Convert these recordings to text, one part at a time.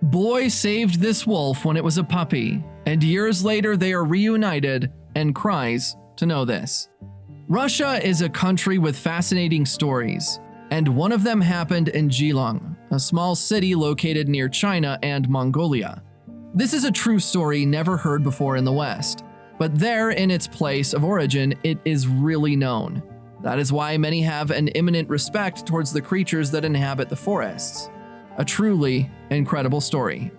Boy saved this wolf when it was a puppy, and years later they are reunited, and Cries to know this. Russia is a country with fascinating stories, and one of them happened in Geelong, a small city located near China and Mongolia. This is a true story never heard before in the West, but there in its place of origin, it is really known. That is why many have an imminent respect towards the creatures that inhabit the forests. A truly incredible story.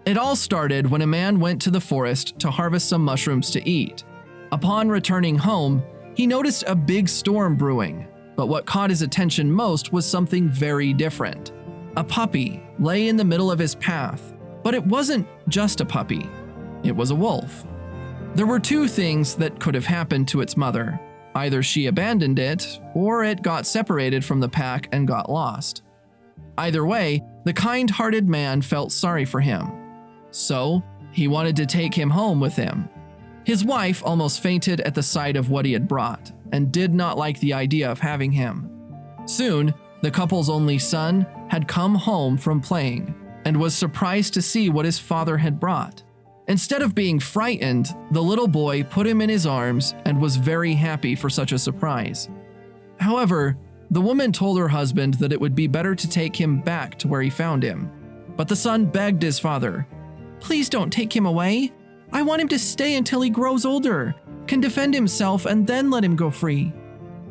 It all started when a man went to the forest to harvest some mushrooms to eat. Upon returning home, he noticed a big storm brewing, but what caught his attention most was something very different. A puppy lay in the middle of his path, but it wasn't just a puppy. It was a wolf. There were two things that could have happened to its mother. Either she abandoned it, or it got separated from the pack and got lost. Either way, the kind-hearted man felt sorry for him. So, he wanted to take him home with him. His wife almost fainted at the sight of what he had brought, and did not like the idea of having him. Soon, the couple's only son had come home from playing, and was surprised to see what his father had brought. Instead of being frightened, the little boy put him in his arms and was very happy for such a surprise. However, the woman told her husband that it would be better to take him back to where he found him. But the son begged his father, "Please don't take him away. I want him to stay until he grows older, can defend himself, and then let him go free."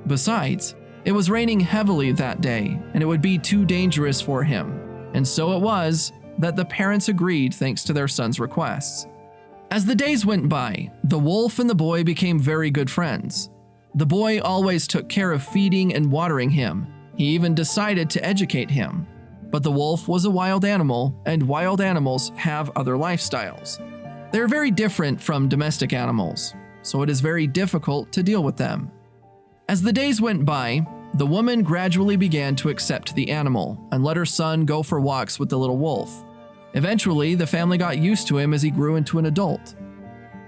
Besides, it was raining heavily that day, and it would be too dangerous for him. And so it was that the parents agreed thanks to their son's requests. As the days went by, the wolf and the boy became very good friends. The boy always took care of feeding and watering him. He even decided to educate him. But the wolf was a wild animal, and wild animals have other lifestyles. They're very different from domestic animals, so it is very difficult to deal with them. As the days went by, the woman gradually began to accept the animal and let her son go for walks with the little wolf. Eventually, the family got used to him as he grew into an adult.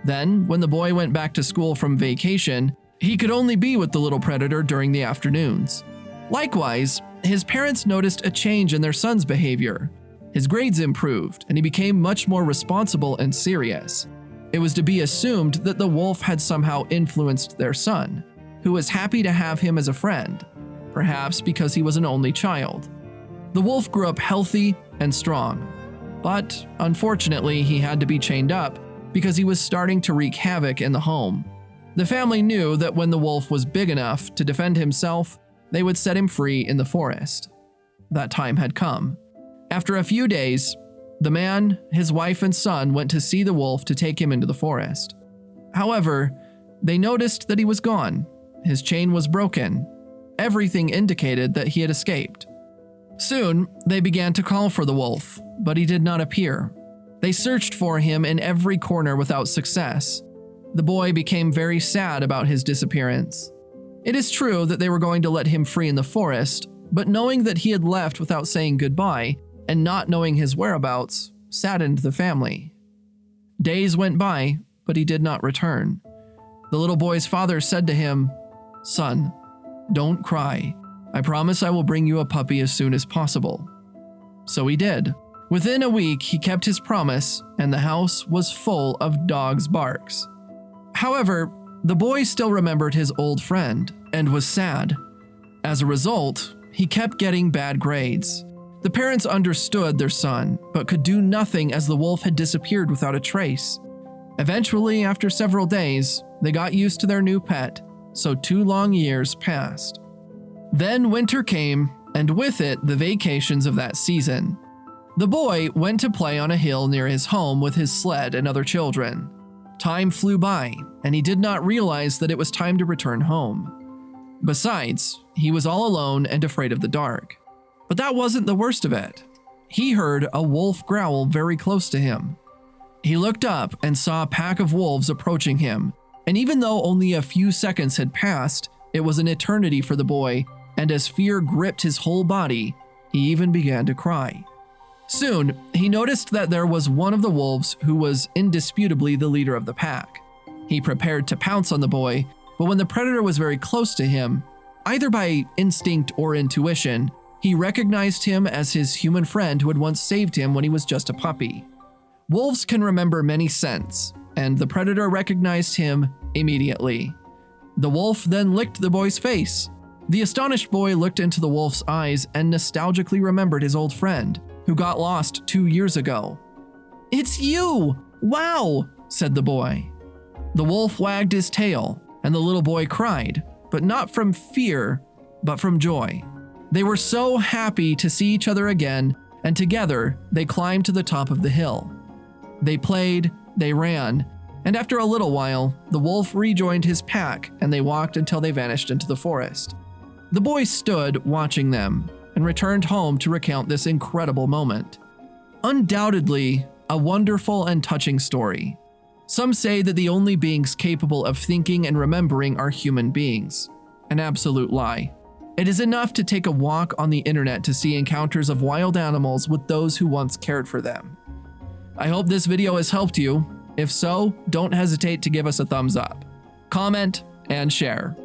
Then, when the boy went back to school from vacation, he could only be with the little predator during the afternoons. Likewise, his parents noticed a change in their son's behavior. His grades improved, and he became much more responsible and serious. It was to be assumed that the wolf had somehow influenced their son, who was happy to have him as a friend, perhaps because he was an only child. The wolf grew up healthy and strong, but unfortunately he had to be chained up because he was starting to wreak havoc in the home. The family knew that when the wolf was big enough to defend himself, they would set him free in the forest. That time had come. After a few days, the man, his wife, and son went to see the wolf to take him into the forest. However, they noticed that he was gone. His chain was broken. Everything indicated that he had escaped. Soon, they began to call for the wolf, but he did not appear. They searched for him in every corner without success. The boy became very sad about his disappearance. It is true that they were going to let him free in the forest, but knowing that he had left without saying goodbye and not knowing his whereabouts saddened the family. Days went by, but he did not return. The little boy's father said to him, "Son, don't cry. I promise I will bring you a puppy as soon as possible." So he did. Within a week, he kept his promise, and the house was full of dogs' barks. However, the boy still remembered his old friend and was sad. As a result, he kept getting bad grades. The parents understood their son, but could do nothing as the wolf had disappeared without a trace. Eventually, after several days, they got used to their new pet, so 2 long years passed. Then winter came, and with it the vacations of that season. The boy went to play on a hill near his home with his sled and other children. Time flew by, and he did not realize that it was time to return home. Besides, he was all alone and afraid of the dark. But that wasn't the worst of it. He heard a wolf growl very close to him. He looked up and saw a pack of wolves approaching him, and even though only a few seconds had passed, it was an eternity for the boy, and as fear gripped his whole body, he even began to cry. Soon, he noticed that there was one of the wolves who was indisputably the leader of the pack. He prepared to pounce on the boy, but when the predator was very close to him, either by instinct or intuition, He recognized him as his human friend who had once saved him when he was just a puppy. Wolves can remember many scents, and the predator recognized him immediately. The wolf then licked the boy's face. The astonished boy looked into the wolf's eyes and nostalgically remembered his old friend, who got lost 2 years ago. "It's you! Wow!" said the boy. The wolf wagged his tail, and the little boy cried, but not from fear, but from joy. They were so happy to see each other again, and together they climbed to the top of the hill. They played, they ran, and after a little while, the wolf rejoined his pack and they walked until they vanished into the forest. The boy stood watching them and returned home to recount this incredible moment. Undoubtedly, a wonderful and touching story. Some say that the only beings capable of thinking and remembering are human beings. An absolute lie. It is enough to take a walk on the internet to see encounters of wild animals with those who once cared for them. I hope this video has helped you. If so, don't hesitate to give us a thumbs up, comment, and share.